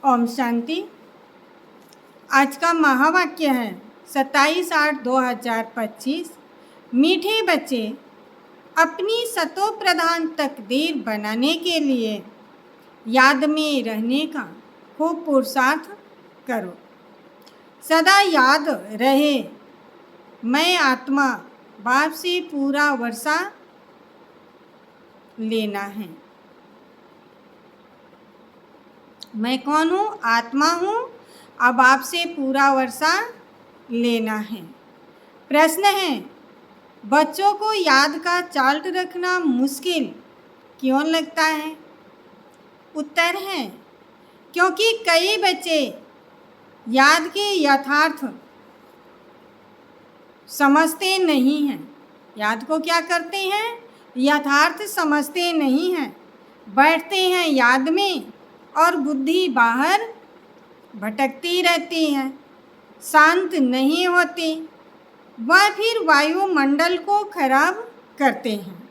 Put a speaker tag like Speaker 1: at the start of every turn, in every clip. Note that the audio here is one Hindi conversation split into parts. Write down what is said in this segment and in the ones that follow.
Speaker 1: ओम शांति। आज का महावाक्य है 27/8/2025। मीठे बच्चे, अपनी सतो प्रधान तकदीर बनाने के लिए याद में रहने का खूब पुरुषार्थ करो। सदा याद रहे, मैं आत्मा बाप से पूरा वर्षा लेना है। मैं कौन हूँ? आत्मा हूँ। अब आपसे पूरा वर्षा लेना है। प्रश्न है, बच्चों को याद का चार्ट रखना मुश्किल क्यों लगता है? उत्तर है, क्योंकि कई बच्चे याद के यथार्थ समझते नहीं हैं। याद को क्या करते हैं? यथार्थ समझते नहीं हैं। बैठते हैं याद में और बुद्धि बाहर भटकती रहती है, शांत नहीं होती। वह फिर वायुमंडल को खराब करते हैं।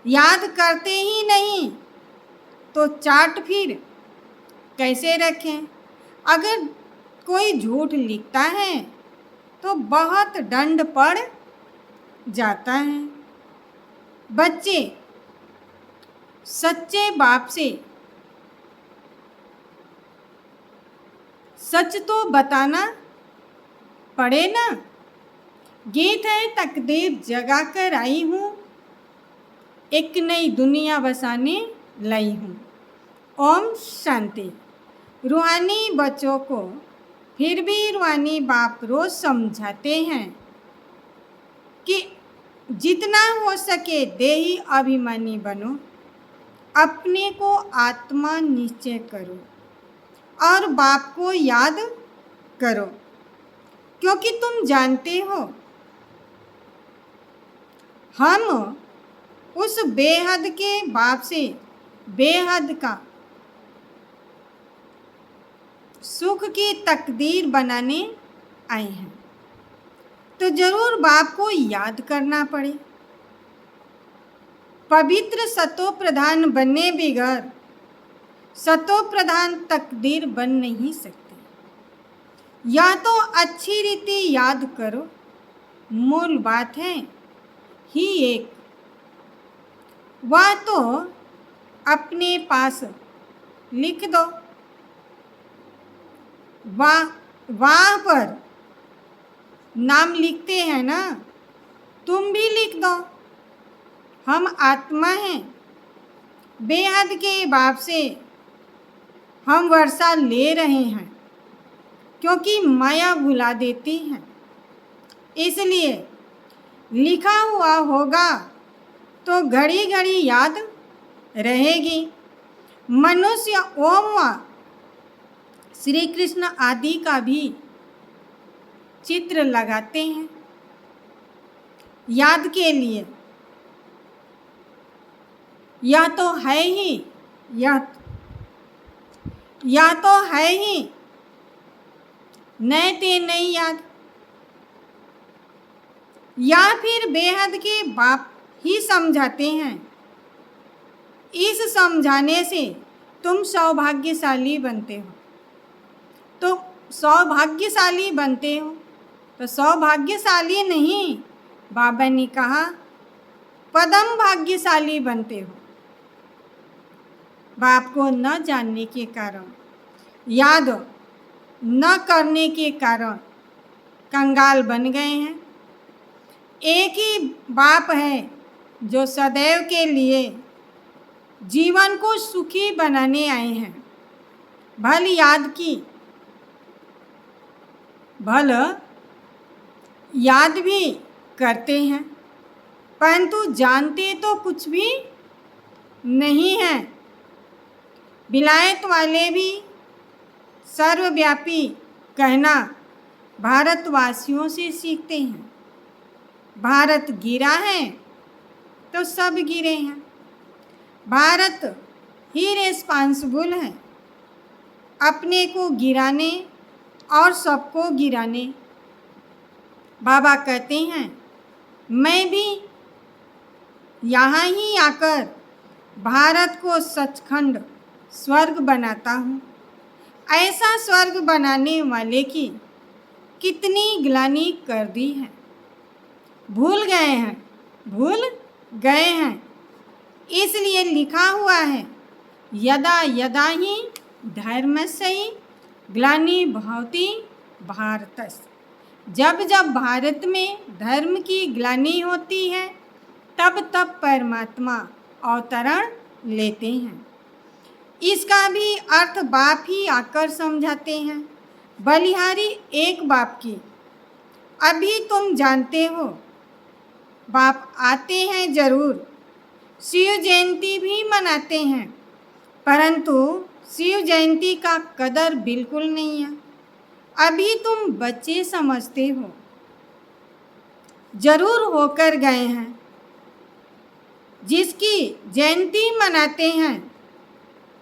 Speaker 1: याद करते ही नहीं तो चार्ट फिर कैसे रखें? अगर कोई झूठ लिखता है तो बहुत दंड पड़ जाता है। बच्चे सच्चे बाप से सच तो बताना पड़े ना। गीत है, तकदीर जगा कर आई हूँ, एक नई दुनिया बसाने लाई हूँ। ओम शांति। रूहानी बच्चों को फिर भी रूहानी बाप रोज समझाते हैं कि जितना हो सके देही अभिमानी बनो, अपने को आत्मा निश्चय करो और बाप को याद करो, क्योंकि तुम जानते हो हम उस बेहद के बाप से बेहद का सुख की तकदीर बनाने आए हैं। तो जरूर बाप को याद करना पड़े। पवित्र सतो प्रधान बनने बगैर सतो प्रधान तकदीर बन नहीं सकती। या तो अच्छी रीति याद करो, मूल बात है ही एक। वह तो अपने पास लिख दो। वाह पर नाम लिखते हैं ना, तुम भी लिख दो। हम आत्मा हैं। बेहद के बाप से हम वर्षा ले रहे हैं, क्योंकि माया भुला देती है। इसलिए लिखा हुआ होगा तो घड़ी घड़ी याद रहेगी। मनुष्य ओम व श्री कृष्ण आदि का भी चित्र लगाते हैं याद के लिए। यह तो है ही, यह तो है ही नए ते नई याद। या फिर बेहद के बाप ही समझाते हैं। इस समझाने से तुम सौभाग्यशाली बनते हो। तो सौभाग्यशाली बनते हो तो सौभाग्यशाली नहीं, बाबा ने कहा पदम भाग्यशाली बनते हो। बाप को न जानने के कारण, याद न करने के कारण कंगाल बन गए हैं। एक ही बाप है जो सदैव के लिए जीवन को सुखी बनाने आए हैं। भल याद की, भल याद भी करते हैं, परंतु जानते तो कुछ भी नहीं है। विलायत वाले भी सर्वव्यापी कहना भारतवासियों से सीखते हैं। भारत गिरा है तो सब गिरे हैं। भारत ही रिस्पांसिबल है अपने को गिराने और सबको गिराने। बाबा कहते हैं, मैं भी यहाँ ही आकर भारत को सचखंड स्वर्ग बनाता हूँ। ऐसा स्वर्ग बनाने वाले की कितनी ग्लानि कर दी है। भूल गए हैं। इसलिए लिखा हुआ है, यदा यदा ही धर्मस्य ग्लानिर्भवति भारतस्य। जब जब भारत में धर्म की ग्लानि होती है तब तब परमात्मा अवतरण लेते हैं। इसका भी अर्थ बाप ही आकर समझाते हैं। बलिहारी एक बाप की, अभी तुम जानते हो, बाप आते हैं जरूर, शिव जयंती भी मनाते हैं, परंतु शिव जयंती का कदर बिल्कुल नहीं है। अभी तुम बच्चे समझते हो, जरूर होकर गए हैं। जिसकी जयंती मनाते हैं,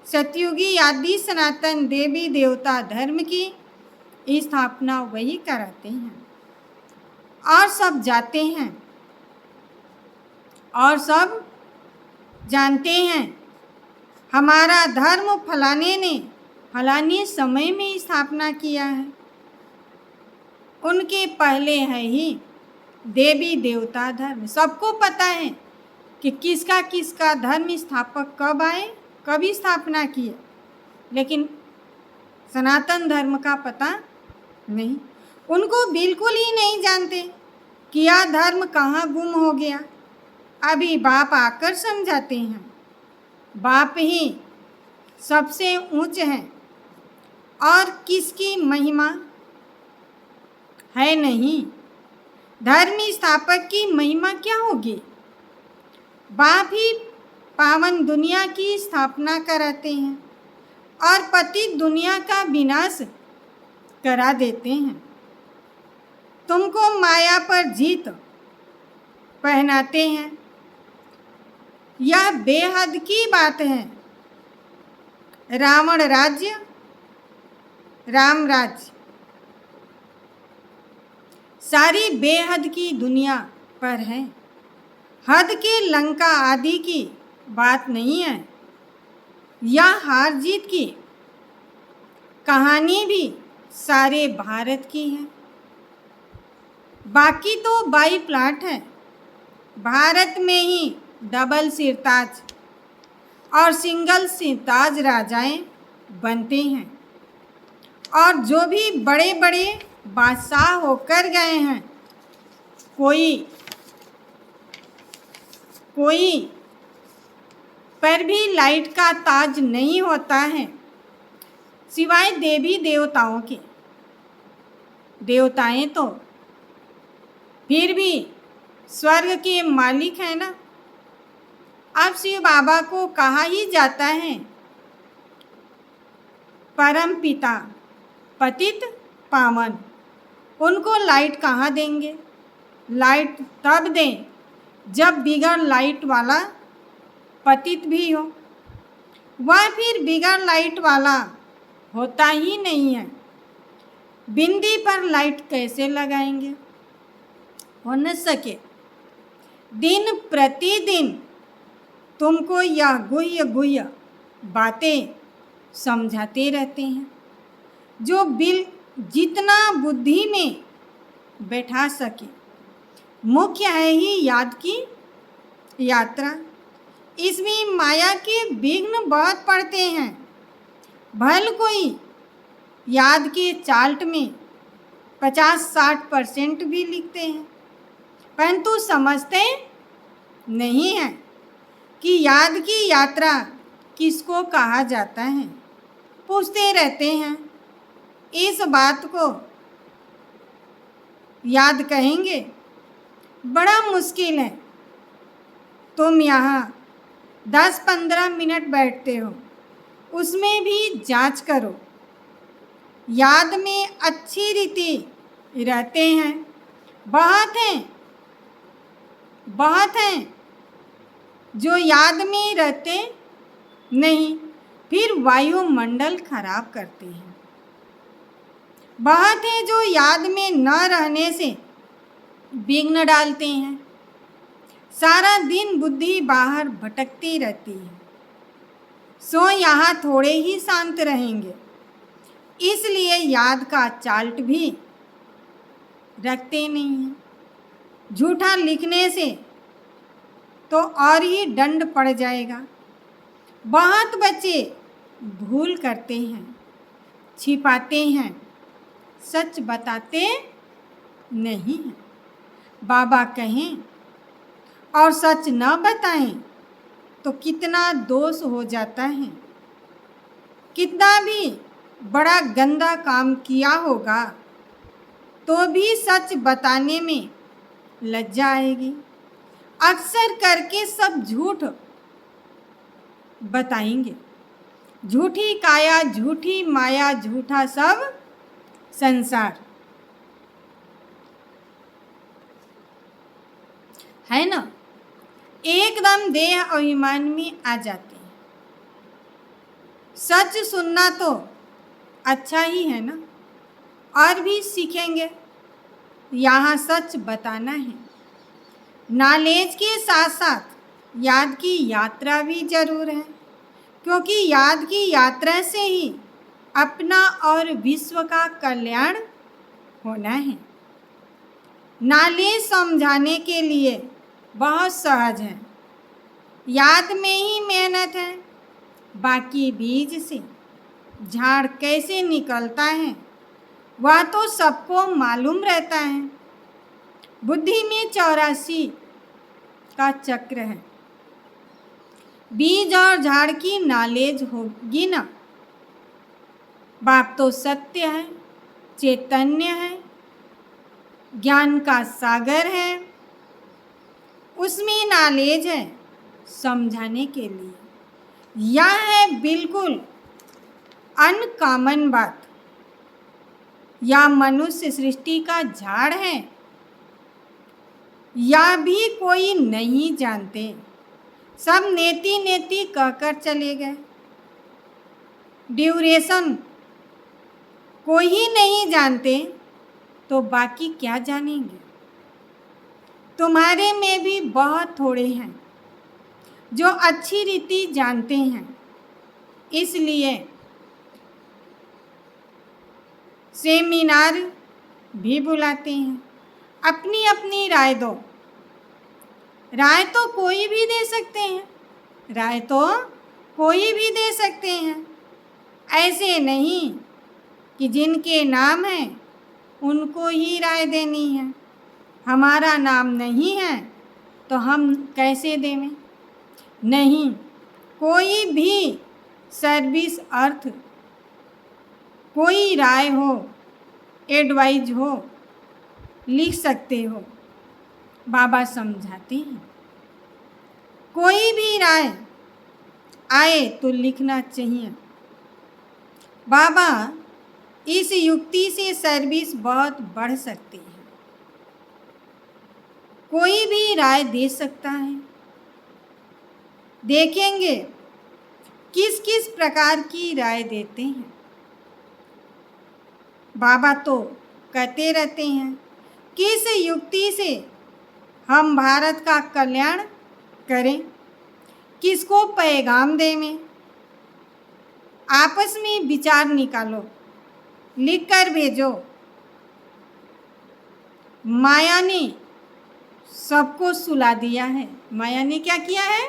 Speaker 1: सतयुगी आदि सनातन देवी देवता धर्म की स्थापना वही कराते हैं और सब जाते हैं और सब जानते हैं। हमारा धर्म फलाने ने फलाने समय में स्थापना किया है। उनके पहले है ही देवी देवता धर्म। सबको पता है कि किसका किसका धर्म स्थापक कब आए, कभी स्थापना किए, लेकिन सनातन धर्म का पता नहीं। उनको बिल्कुल ही नहीं जानते कि यह धर्म कहाँ गुम हो गया। अभी बाप आकर समझाते हैं। बाप ही सबसे ऊंच हैं और किसकी महिमा है नहीं। धर्म स्थापक की महिमा क्या होगी। बाप ही पावन दुनिया की स्थापना कराते हैं और पतित दुनिया का विनाश करा देते हैं। तुमको माया पर जीत पहनाते हैं। यह बेहद की बात है। रावण राज्य, राम राज्य, सारी बेहद की दुनिया पर है। हद के लंका आदि की बात नहीं है। यह हार जीत की कहानी भी सारे भारत की है। बाकी तो बाई प्लाट है। भारत में ही डबल सिरताज और सिंगल सिरताज राजाएं बनते हैं और जो भी बड़े बड़े बादशाह होकर गए हैं, कोई पर भी लाइट का ताज नहीं होता है सिवाय देवी देवताओं के। देवताएं तो फिर भी स्वर्ग के मालिक हैं ना। अब शिव बाबा को कहा ही जाता है परम पिता पतित पावन। उनको लाइट कहाँ देंगे। लाइट तब दें जब बिगड़ लाइट वाला पतित भी हो। वह फिर बिगड़ लाइट वाला होता ही नहीं है। बिंदी पर लाइट कैसे लगाएंगे, हो न सके। दिन प्रतिदिन तुमको यह गुह्य गुह्य बातें समझाते रहते हैं, जो बिल जितना बुद्धि में बैठा सके। मुख्य है ही याद की यात्रा। इसमें माया के विघ्न बहुत पड़ते हैं। भल कोई याद के चार्ट में 50-60% भी लिखते हैं, परंतु समझते नहीं हैं कि याद की यात्रा किसको कहा जाता है। पूछते रहते हैं, इस बात को याद कहेंगे, बड़ा मुश्किल है। तुम यहाँ 10-15 मिनट बैठते हो, उसमें भी जांच करो। याद में अच्छी रीति रहते हैं। बहुत हैं जो याद में रहते नहीं, फिर वायुमंडल खराब करते हैं। बहुत हैं जो याद में न रहने से विघ्न डालते हैं। सारा दिन बुद्धि बाहर भटकती रहती है। सो यहाँ थोड़े ही शांत रहेंगे, इसलिए याद का चार्ट भी रखते नहीं हैं। झूठा लिखने से तो और ही दंड पड़ जाएगा। बहुत बच्चे भूल करते हैं, छिपाते हैं, सच बताते नहीं हैं। बाबा कहें और सच न बताएं तो कितना दोष हो जाता है। कितना भी बड़ा गंदा काम किया होगा तो भी सच बताने में लज्जा आएगी। अक्सर करके सब झूठ बताएंगे। झूठी काया, झूठी माया, झूठा सब संसार, है ना। एकदम देह अभिमान में आ जाते हैं। सच सुनना तो अच्छा ही है ना, और भी सीखेंगे। यहाँ सच बताना है। नॉलेज के साथ साथ याद की यात्रा भी जरूर है, क्योंकि याद की यात्रा से ही अपना और विश्व का कल्याण होना है। नॉलेज समझाने के लिए बहुत सहज है। याद में ही मेहनत है। बाकी बीज से झाड़ कैसे निकलता है वह तो सबको मालूम रहता है। बुद्धि में 84 का चक्र है। बीज और झाड़ की नॉलेज होगी ना। बाप तो सत्य है, चैतन्य है, ज्ञान का सागर है। उसमें नॉलेज है समझाने के लिए। यह है बिल्कुल अनकॉमन बात। या मनुष्य सृष्टि का झाड़ है या भी कोई नहीं जानते। सब नेति नेति कहकर चले गए। ड्यूरेशन कोई ही नहीं जानते तो बाकी क्या जानेंगे। तुम्हारे में भी बहुत थोड़े हैं जो अच्छी रीति जानते हैं। इसलिए सेमिनार भी बुलाते हैं। अपनी अपनी राय दो। राय तो कोई भी दे सकते हैं। राय तो कोई भी दे सकते हैं। ऐसे नहीं कि जिनके नाम है उनको ही राय देनी है। हमारा नाम नहीं है तो हम कैसे देवें। नहीं, कोई भी सर्विस अर्थ, कोई राय हो, एडवाइज हो, लिख सकते हो। बाबा समझाते हैं कोई भी राय आए तो लिखना चाहिए। बाबा इस युक्ति से सर्विस बहुत बढ़ सकती है। कोई भी राय दे सकता है। देखेंगे किस किस प्रकार की राय देते हैं। बाबा तो कहते रहते हैं किस युक्ति से हम भारत का कल्याण करें, किसको पैगाम दें। आपस में विचार निकालो, लिख कर भेजो। माया ने सबको सुला दिया है। माया ने क्या किया है?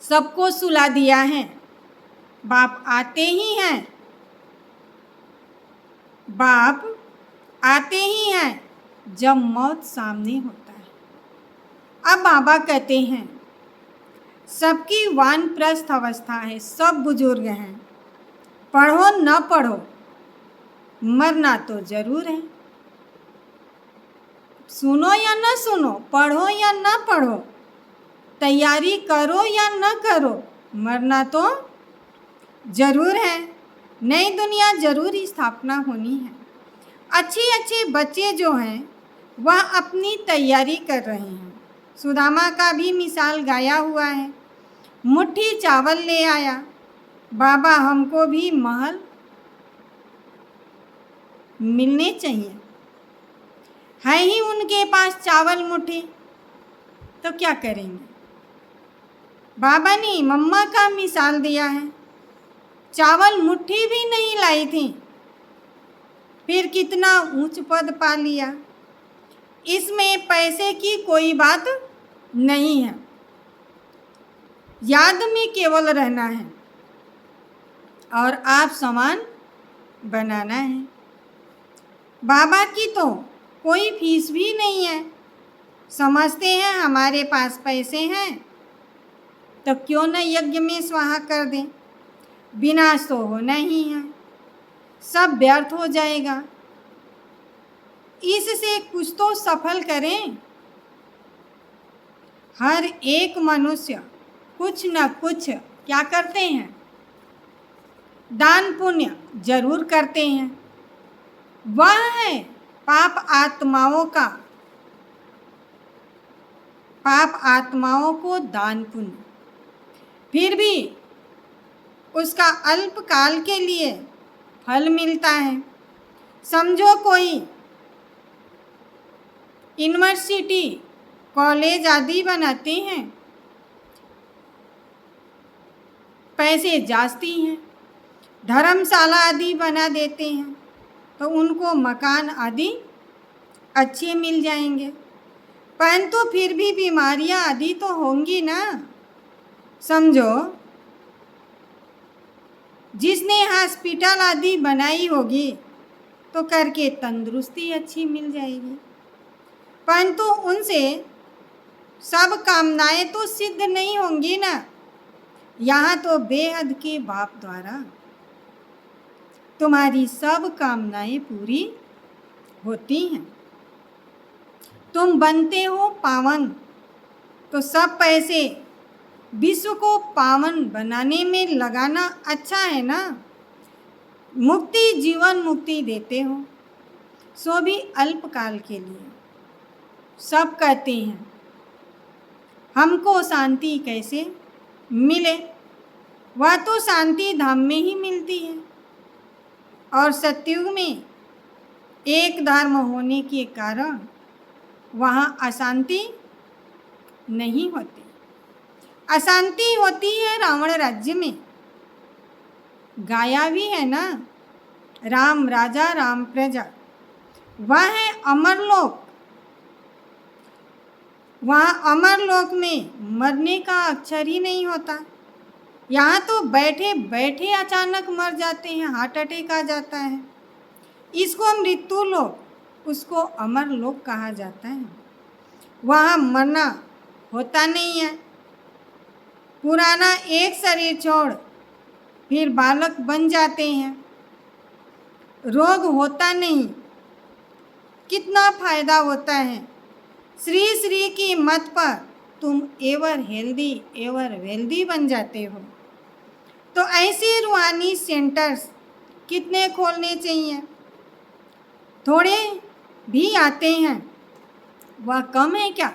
Speaker 1: सबको सुला दिया है। बाप आते ही हैं। बाप आते ही हैं जब मौत सामने होता है। अब बाबा कहते हैं सबकी वानप्रस्थ अवस्था है। सब बुजुर्ग हैं। पढ़ो न पढ़ो, मरना तो जरूर है। सुनो या न सुनो, पढ़ो या न पढ़ो, तैयारी करो या न करो, मरना तो जरूर है। नई दुनिया जरूर स्थापना होनी है। अच्छे अच्छे बच्चे जो हैं वह अपनी तैयारी कर रहे हैं। सुदामा का भी मिसाल गाया हुआ है। मुट्ठी चावल ले आया। बाबा हमको भी महल मिलने चाहिए। है ही उनके पास चावल मुट्ठी, तो क्या करेंगे। बाबा ने मम्मा का मिसाल दिया है। चावल मुट्ठी भी नहीं लाई थी, फिर कितना ऊंच पद पा लिया। इसमें पैसे की कोई बात नहीं है, याद में केवल रहना है और आप समान बनाना है। बाबा की तो कोई फीस भी नहीं है। समझते हैं हमारे पास पैसे हैं तो क्यों न यज्ञ में स्वाहा कर दें। विनाश तो होना ही है, सब व्यर्थ हो जाएगा। इससे कुछ तो सफल करें। हर एक मनुष्य कुछ न कुछ क्या करते हैं, दान पुण्य जरूर करते हैं। वह है पाप आत्माओं को दान पुण्य। फिर भी उसका अल्पकाल के लिए फल मिलता है। समझो कोई यूनिवर्सिटी, कॉलेज आदि बनाते हैं, पैसे जास्ती हैं। धर्मशाला आदि बना देते हैं तो उनको मकान आदि अच्छे मिल जाएंगे, परंतु फिर भी बीमारियां आदि तो होंगी ना। समझो जिसने हॉस्पिटल आदि बनाई होगी तो करके तंदुरुस्ती अच्छी मिल जाएगी, परंतु उनसे सब कामनाएं तो सिद्ध नहीं होंगी ना। यहाँ तो बेहद के बाप द्वारा तुम्हारी सब कामनाएं पूरी होती हैं। तुम बनते हो पावन तो सब पैसे विश्व को पावन बनाने में लगाना अच्छा है ना। मुक्ति, जीवन मुक्ति देते हो सो भी अल्पकाल के लिए। सब कहते हैं हमको शांति कैसे मिले, वह तो शांति धाम में ही मिलती है। और सतयुग में एक धर्म होने के कारण वहाँ अशांति नहीं होती। अशांति होती है रावण राज्य में। गाया भी है ना, राम राजा राम प्रजा। वह है अमरलोक। वहाँ अमरलोक में मरने का अक्षर ही नहीं होता। यहाँ तो बैठे बैठे अचानक मर जाते हैं, हार्ट अटैक आ जाता है। इसको मृत्यु लोक, उसको अमर लोक कहा जाता है। वहाँ मरना होता नहीं है। पुराना एक शरीर छोड़ फिर बालक बन जाते हैं। रोग होता नहीं, कितना फायदा होता है। श्री श्री की मत पर तुम एवर हेल्दी एवर वेल्दी बन जाते हो। तो ऐसे रूहानी सेंटर्स कितने खोलने चाहिए। थोड़े भी आते हैं, वह कम है क्या।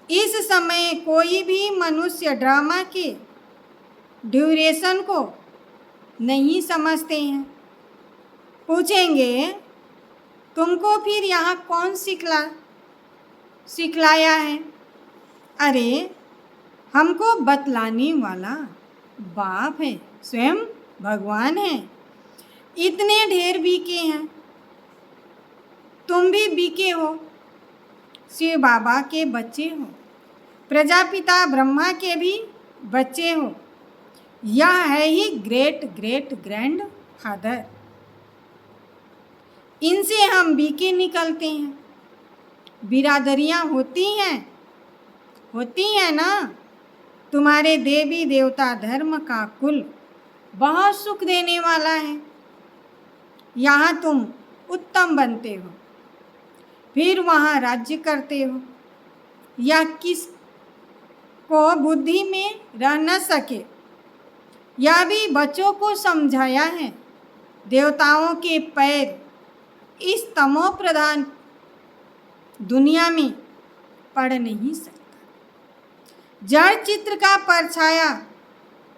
Speaker 1: इस समय कोई भी मनुष्य ड्रामा के ड्यूरेशन को नहीं समझते हैं। पूछेंगे तुमको फिर यहाँ कौन सिखलाया है। अरे हमको बतलाने वाला बाप है, स्वयं भगवान है। इतने ढेर बीके हैं, तुम भी बीके हो। शिव बाबा के बच्चे हो, प्रजापिता ब्रह्मा के भी बच्चे हो। यह है ही ग्रेट ग्रेट ग्रैंड फादर। इनसे हम बीके निकलते हैं। बिरादरियां होती हैं ना। तुम्हारे देवी देवता धर्म का कुल बहुत सुख देने वाला है। यहाँ तुम उत्तम बनते हो, फिर वहाँ राज्य करते हो। या किस को बुद्धि में रह न सके, यह भी बच्चों को समझाया है। देवताओं के पैर इस तमो प्रधान दुनिया में पढ़ नहीं सकता। जड़ चित्र का परछाया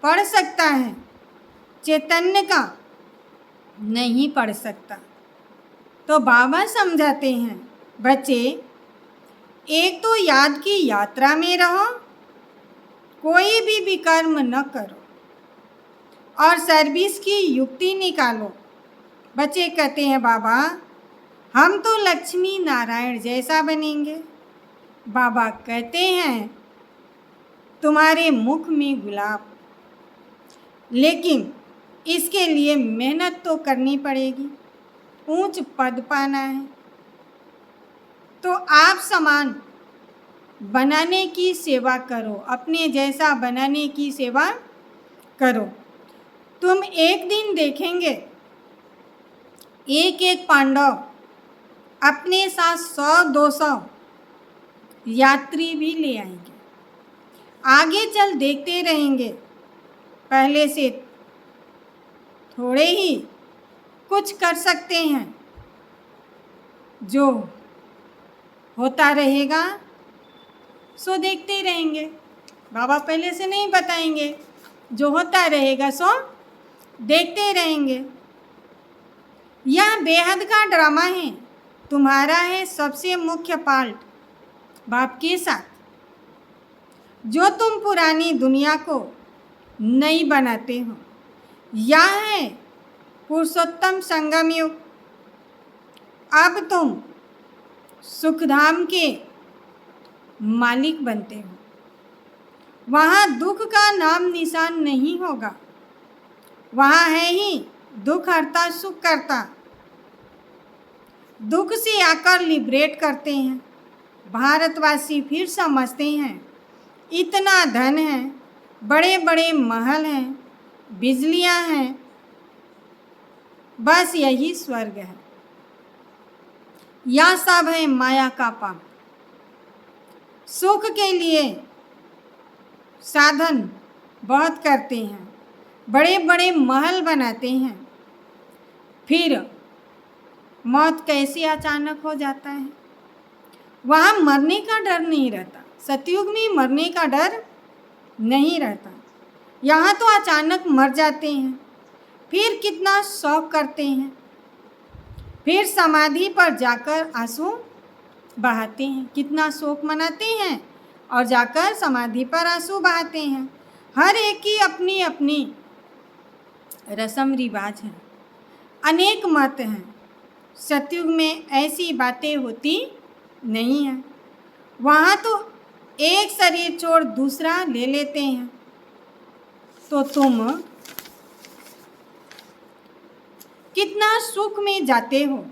Speaker 1: पढ़ सकता है, चैतन्य का नहीं पढ़ सकता। तो बाबा समझाते हैं, बच्चे एक तो याद की यात्रा में रहो, कोई भी विकर्म न करो। और सर्विस की युक्ति निकालो। बच्चे कहते हैं बाबा हम तो लक्ष्मी नारायण जैसा बनेंगे। बाबा कहते हैं तुम्हारे मुख में गुलाब, लेकिन इसके लिए मेहनत तो करनी पड़ेगी, ऊंच पद पाना है। तो आप समान बनाने की सेवा करो, अपने जैसा बनाने की सेवा करो। तुम एक दिन देखेंगे एक एक पांडव अपने साथ 100-200 यात्री भी ले आएंगे। आगे चल देखते रहेंगे, पहले से थोड़े ही कुछ कर सकते हैं, जो होता रहेगा सो देखते रहेंगे। बाबा पहले से नहीं बताएंगे, जो होता रहेगा सो देखते रहेंगे। यह बेहद का ड्रामा है, तुम्हारा है सबसे मुख्य पार्ट बाप के साथ, जो तुम पुरानी दुनिया को नई बनाते हो। यह है पुरुषोत्तम संगम युग। अब तुम सुखधाम के मालिक बनते हो। वहाँ दुख का नाम निशान नहीं होगा, वहाँ है ही दुख हरता सुख करता। दुख से आकर लिबरेट करते हैं। भारतवासी फिर समझते हैं इतना धन है, बड़े बड़े महल हैं, बिजलियां हैं, बस यही स्वर्ग है। यह सब है माया का पाप। सुख के लिए साधन बहुत करते हैं, बड़े बड़े महल बनाते हैं, फिर मौत कैसे अचानक हो जाता है। वहाँ मरने का डर नहीं रहता, सतयुग में मरने का डर नहीं रहता। यहाँ तो अचानक मर जाते हैं, फिर कितना शौक करते हैं, फिर समाधि पर जाकर आंसू बहाते हैं, कितना शोक मनाते हैं और जाकर समाधि पर आंसू बहाते हैं। हर एक की अपनी अपनी रस्म रिवाज है, अनेक मत हैं। सतयुग में ऐसी बातें होती नहीं हैं। वहाँ तो एक शरीर छोड़ दूसरा ले लेते हैं। तो तुम कितना सुख में जाते हो,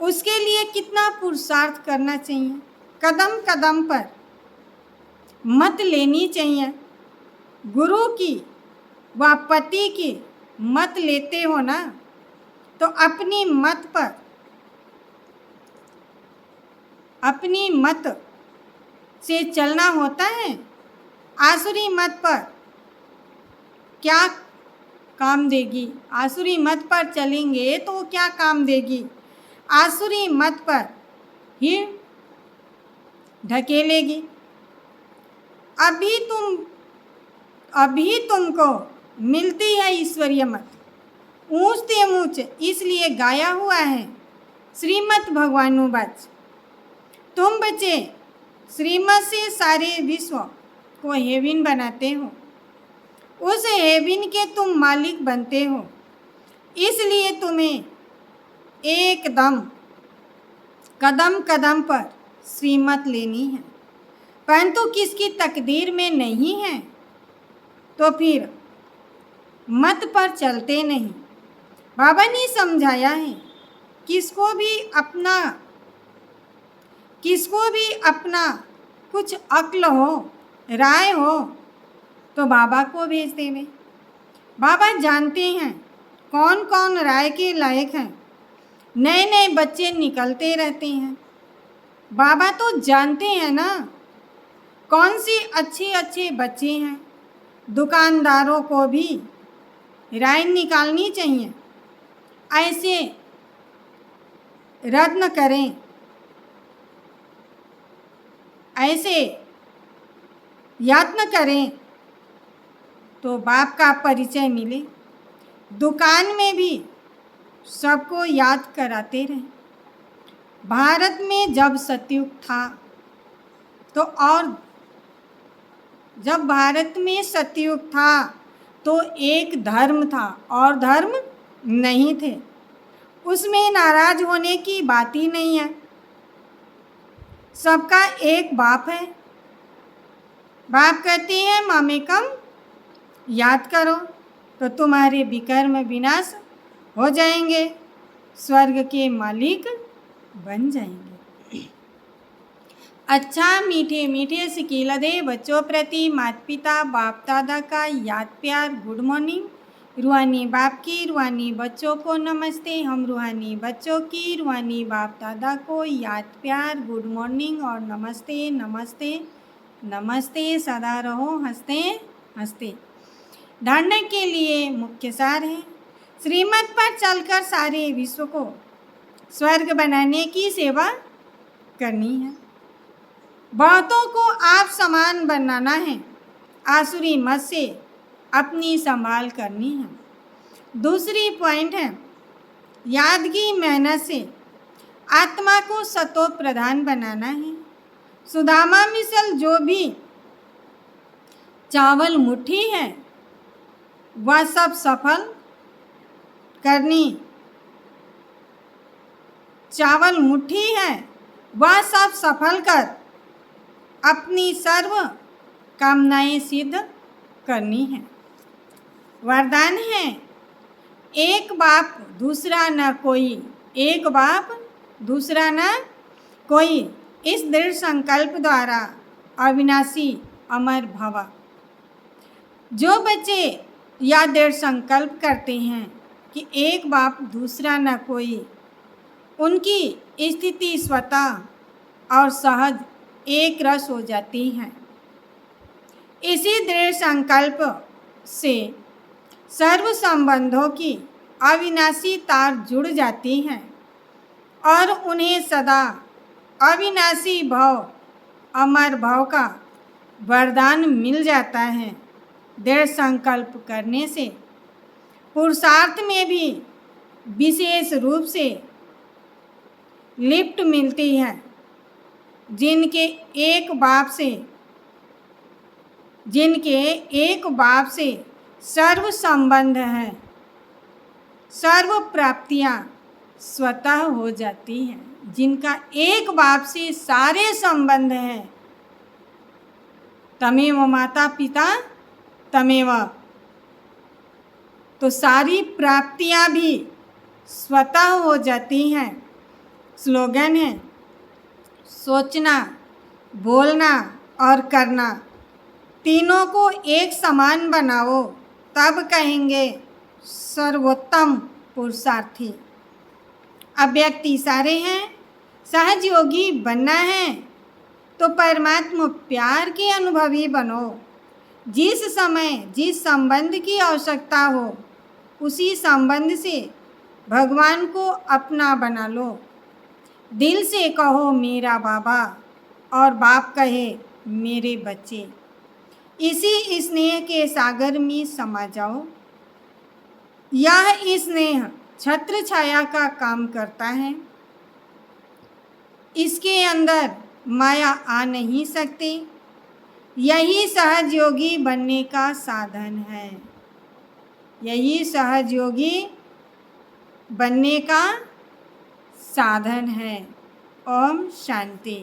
Speaker 1: उसके लिए कितना पुरुषार्थ करना चाहिए। कदम कदम पर मत लेनी चाहिए। गुरु की व पति की मत लेते हो ना, तो अपनी मत पर, अपनी मत से चलना होता है। आसुरी मत पर क्या काम देगी? आसुरी मत पर चलेंगे तो वो क्या काम देगी? आसुरी मत पर ही ढकेलेगी। अभी तुमको मिलती है ईश्वरीय मत, ऊंचते ऊंच, इसलिए गाया हुआ है श्रीमद् भगवानुवाच। तुम बच्चे श्रीमत से सारे विश्व को हेविन बनाते हो, उस हेविन के तुम मालिक बनते हो। इसलिए तुम्हें एकदम कदम कदम पर श्रीमत लेनी है, परंतु किसकी तकदीर में नहीं है तो फिर मत पर चलते नहीं। बाबा ने समझाया है, किसको भी अपना कुछ अक्ल हो, राय हो, तो बाबा को भेज देवे। बाबा जानते हैं कौन कौन राय के लायक हैं। नए नए बच्चे निकलते रहते हैं, बाबा तो जानते हैं ना कौन सी अच्छे अच्छे बच्चे हैं। दुकानदारों को भी राय निकालनी चाहिए, ऐसे रत्न करें, ऐसे यत्न करें तो बाप का परिचय मिले। दुकान में भी सबको याद कराते रहें। भारत में जब सतयुग था तो, और जब भारत में सतयुग था तो एक धर्म था और धर्म नहीं थे। उसमें नाराज होने की बात ही नहीं है। सबका एक बाप है। बाप कहते हैं ममेकम याद करो तो तुम्हारे विकर्म विनाश हो जाएंगे, स्वर्ग के मालिक बन जाएंगे। अच्छा मीठे मीठे सिकीलदे बच्चों प्रति माता पिता बाप दादा का याद प्यार गुड मॉर्निंग। रूहानी बाप की रूहानी बच्चों को नमस्ते। हम रूहानी बच्चों की रूहानी बाप दादा को याद प्यार गुड मॉर्निंग और नमस्ते नमस्ते नमस्ते। सदा रहो हंसते हंसते। धारणा के लिए मुख्य सार है, श्रीमत पर चलकर सारे विश्व को स्वर्ग बनाने की सेवा करनी है। बहुतों को आप समान बनाना है। आसुरी मत से अपनी संभाल करनी है। दूसरी पॉइंट है, याद की मेहनत से आत्मा को सतो प्रधान बनाना है। सुदामा मिसल जो भी चावल मुट्ठी है वह सब सफल करनी। चावल मुट्ठी है वह सब सफल कर अपनी सर्व कामनाएं सिद्ध करनी है। वरदान है, एक बाप दूसरा न कोई, एक बाप दूसरा न कोई। इस दृढ़ संकल्प द्वारा अविनाशी अमर भव। जो बच्चे यह दृढ़ संकल्प करते हैं कि एक बाप दूसरा न कोई, उनकी स्थिति स्वतः और सहज एक रस हो जाती है। इसी दृढ़ संकल्प से सर्व संबंधों की अविनाशी तार जुड़ जाती हैं और उन्हें सदा अविनाशी भव अमर भव का वरदान मिल जाता है। दृढ़ संकल्प करने से पुरुषार्थ में भी विशेष रूप से लिफ्ट मिलती है। जिनके एक बाप से सर्व संबंध है, सर्व प्राप्तियां स्वतः हो जाती हैं। जिनका एक बाप से सारे संबंध हैं, तमेव माता पिता तमेव, तो सारी प्राप्तियां भी स्वतः हो जाती हैं। स्लोगन है, सोचना, बोलना और करना तीनों को एक समान बनाओ, तब कहेंगे सर्वोत्तम पुरुषार्थी। अव्यक्त इशारे हैं, सहज योगी बनना है तो परमात्मा प्यार के अनुभवी बनो। जिस समय जिस संबंध की आवश्यकता हो उसी संबंध से भगवान को अपना बना लो। दिल से कहो मेरा बाबा और बाप कहे मेरे बच्चे। इसी स्नेह के सागर में समा जाओ। यह स्नेह छत्र छाया का काम करता है। इसके अंदर माया आ नहीं सकती। यही सहज योगी बनने का साधन है। यही सहज योगी बनने का साधन है। ओम शांति।